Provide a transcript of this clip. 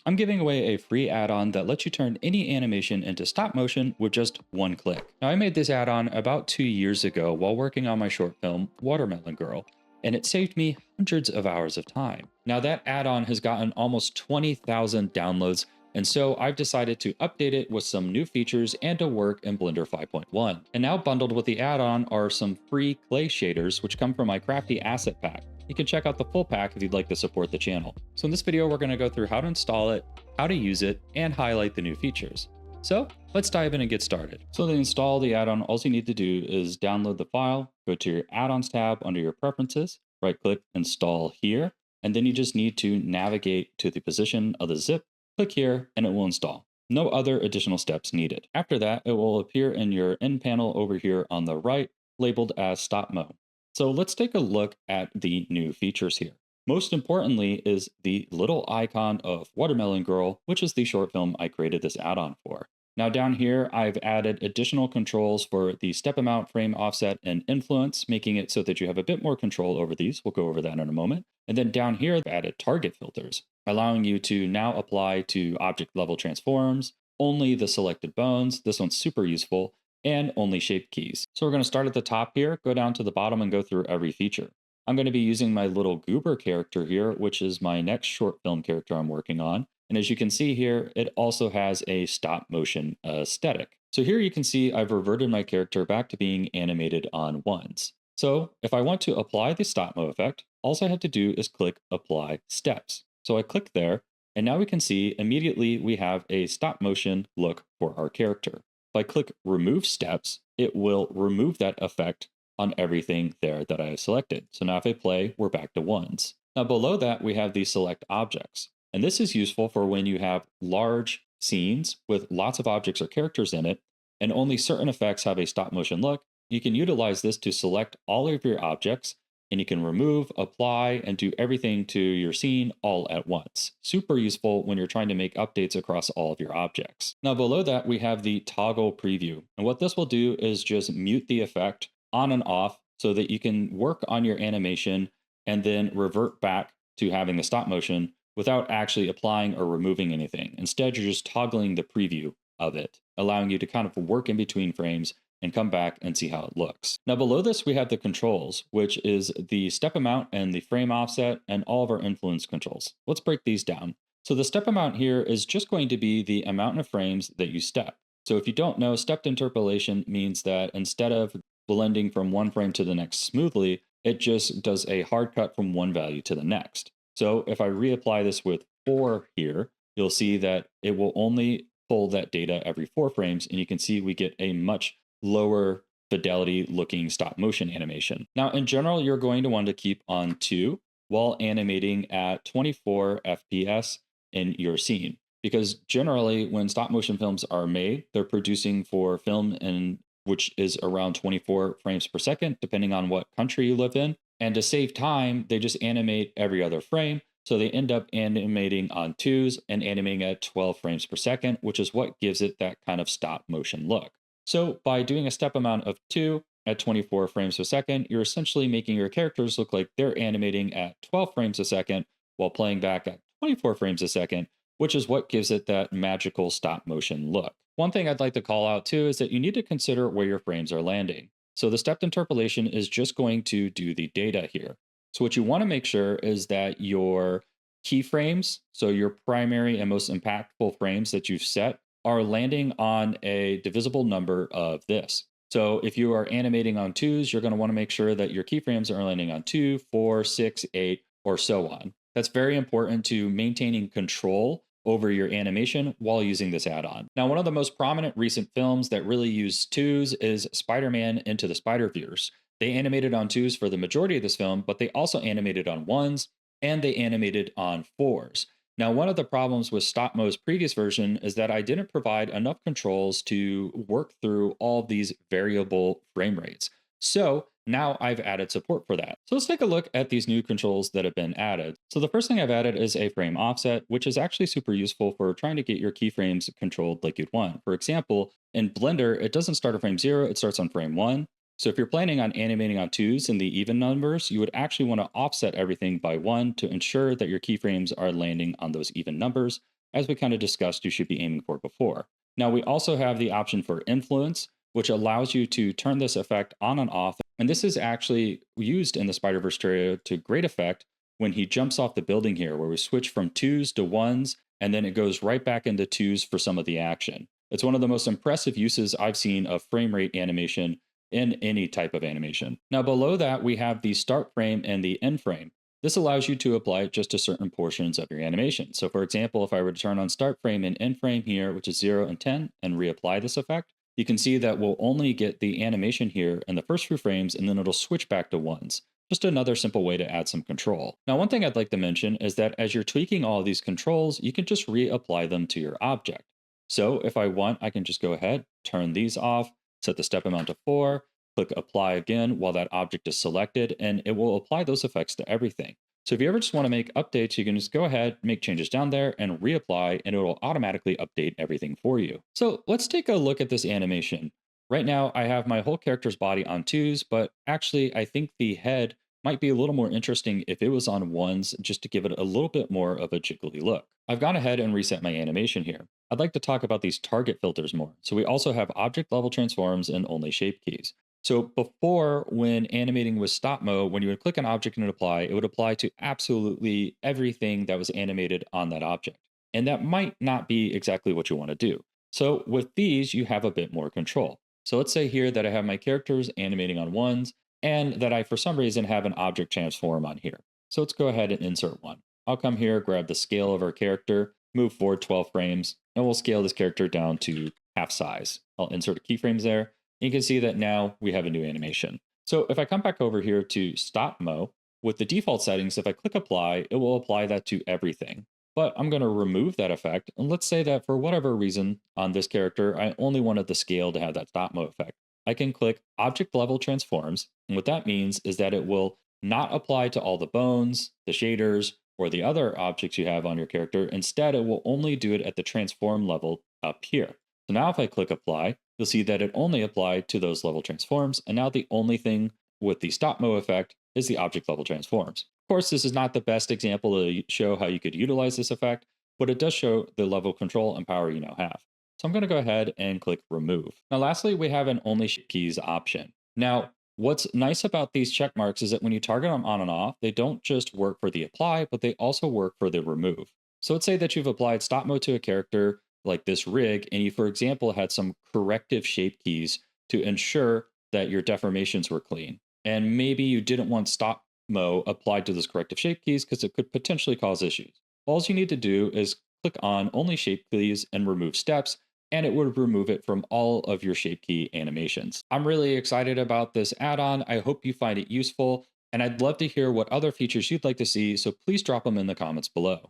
I'm giving away a free add-on that lets you turn any animation into stop motion with just one click. Now, I made this add-on about 2 years ago while working on my short film, Watermelon Girl, and it saved me hundreds of hours of time. Now, that add-on has gotten almost 20,000 downloads, and so I've decided to update it with some new features and to work in Blender 5.1. And now bundled with the add-on are some free clay shaders which come from my crafty asset pack. You can check out the full pack if you'd like to support the channel. So in this video, we're going to go through how to install it, how to use it, and highlight the new features. So let's dive in and get started. So to install the add-on, all you need to do is download the file, go to your add-ons tab under your preferences, right-click install here, and then you just need to navigate to the position of the zip, click here, and it will install. No other additional steps needed. After that, it will appear in your end panel over here on the right, labeled as Stop Mo. So let's take a look at the new features here. Most importantly is the little icon of Watermelon Girl, which is the short film I created this add-on for. Now down here, I've added additional controls for the step amount, frame offset, and influence, making it so that you have a bit more control over these. We'll go over that in a moment. And then down here, I've added target filters, allowing you to now apply to object level transforms, only the selected bones. This one's super useful, and only shape keys. So we're going to start at the top here, go down to the bottom and go through every feature. I'm going to be using my little goober character here, which is my next short film character I'm working on. And as you can see here, it also has a stop motion aesthetic. So here you can see I've reverted my character back to being animated on ones. So if I want to apply the stop mo effect, all I have to do is click apply steps. So I click there, and now we can see immediately we have a stop motion look for our character. If I click remove steps, it will remove that effect on everything there that I have selected. So now if I play, we're back to ones. Now below that, we have the select objects. And this is useful for when you have large scenes with lots of objects or characters in it, and only certain effects have a stop motion look. You can utilize this to select all of your objects, and you can remove, apply, and do everything to your scene all at once. Super useful when you're trying to make updates across all of your objects. Now below that, we have the toggle preview. And what this will do is just mute the effect on and off so that you can work on your animation and then revert back to having the stop motion without actually applying or removing anything. Instead, you're just toggling the preview of it, allowing you to kind of work in between frames and come back and see how it looks. Now below this, we have the controls, which is the step amount and the frame offset and all of our influence controls. Let's break these down. So the step amount here is just going to be the amount of frames that you step. So if you don't know, stepped interpolation means that instead of blending from one frame to the next smoothly, it just does a hard cut from one value to the next. So if I reapply this with 4 here, you'll see that it will only pull that data every 4 frames, and you can see we get a much lower fidelity looking stop motion animation. Now, in general, you're going to want to keep on 2 while animating at 24 FPS in your scene, because generally when stop motion films are made, they're producing for film and which is around 24 frames per second, depending on what country you live in. And to save time, they just animate every other frame. So they end up animating on 2s and animating at 12 frames per second, which is what gives it that kind of stop motion look. So by doing a step amount of 2 at 24 frames per second, you're essentially making your characters look like they're animating at 12 frames a second while playing back at 24 frames a second, which is what gives it that magical stop motion look. One thing I'd like to call out too is that you need to consider where your frames are landing. So the stepped interpolation is just going to do the data here. So what you want to make sure is that your keyframes, so your primary and most impactful frames that you've set, are landing on a divisible number of this. So if you are animating on 2s, you're going to want to make sure that your keyframes are landing on 2, 4, 6, 8, or so on. That's very important to maintaining control over your animation while using this add-on. Now, one of the most prominent recent films that really use 2s is SpiderMan Into the Spider-Verse. They animated on 2s for the majority of this film, but they also animated on 1s and they animated on 4s. Now, one of the problems with Stop-Mo's previous version is that I didn't provide enough controls to work through all of these variable frame rates. So now I've added support for that. So let's take a look at these new controls that have been added. So the first thing I've added is a frame offset, which is actually super useful for trying to get your keyframes controlled like you'd want. For example, in Blender, it doesn't start at frame 0, it starts on frame 1. So if you're planning on animating on 2s in the even numbers, you would actually want to offset everything by 1 to ensure that your keyframes are landing on those even numbers. as we kind of discussed you should be aiming for before. Now, we also have the option for influence, which allows you to turn this effect on and off. And this is actually used in the Spider-Verse trailer to great effect when he jumps off the building here, where we switch from twos to ones, and then it goes right back into twos for some of the action. It's one of the most impressive uses I've seen of frame rate animation in any type of animation. Now, below that, we have the start frame and the end frame. This allows you to apply it just to certain portions of your animation. So for example, if I were to turn on start frame and end frame here, which is 0 and 10, and reapply this effect, you can see that we'll only get the animation here in the first few frames, and then it'll switch back to ones. Just another simple way to add some control. Now, one thing I'd like to mention is that as you're tweaking all of these controls, you can just reapply them to your object. So if I want, I can just go ahead, turn these off, set the step amount to 4, click apply again while that object is selected, and it will apply those effects to everything. So if you ever just want to make updates, you can just go ahead, make changes down there and reapply, and it will automatically update everything for you. So let's take a look at this animation. Right now, I have my whole character's body on twos, but actually I think the head might be a little more interesting if it was on ones, just to give it a little bit more of a jiggly look. I've gone ahead and reset my animation here. I'd like to talk about these target filters more. So we also have object level transforms and only shape keys. So before, when animating with stop mo, when you would click an object and apply, it would apply to absolutely everything that was animated on that object. And that might not be exactly what you want to do. So with these, you have a bit more control. So let's say here that I have my characters animating on ones, and that I, for some reason, have an object transform on here. So let's go ahead and insert one. I'll come here, grab the scale of our character, move forward 12 frames, and we'll scale this character down to half size. I'll insert a keyframes there. You can see that now we have a new animation. So if I come back over here to stop mo, with the default settings, if I click apply, it will apply that to everything. But I'm going to remove that effect. And let's say that for whatever reason on this character, I only wanted the scale to have that stop mo effect. I can click object level transforms. And what that means is that it will not apply to all the bones, the shaders, or the other objects you have on your character. Instead, it will only do it at the transform level up here. So now if I click apply, you'll see that it only applied to those level transforms. And now the only thing with the stop mo effect is the object level transforms. Of course, this is not the best example to show how you could utilize this effect, but it does show the level of control and power you now have. So I'm going to go ahead and click remove. Now, lastly, we have an only shape keys option. Now, what's nice about these check marks is that when you target them on and off, they don't just work for the apply, but they also work for the remove. So let's say that you've applied stop mo to a character like this rig, and you, for example, had some corrective shape keys to ensure that your deformations were clean. And maybe you didn't want stop mo applied to those corrective shape keys because it could potentially cause issues. All you need to do is click on only shape keys and remove steps, and it would remove it from all of your shape key animations. I'm really excited about this add-on. I hope you find it useful, and I'd love to hear what other features you'd like to see, so please drop them in the comments below.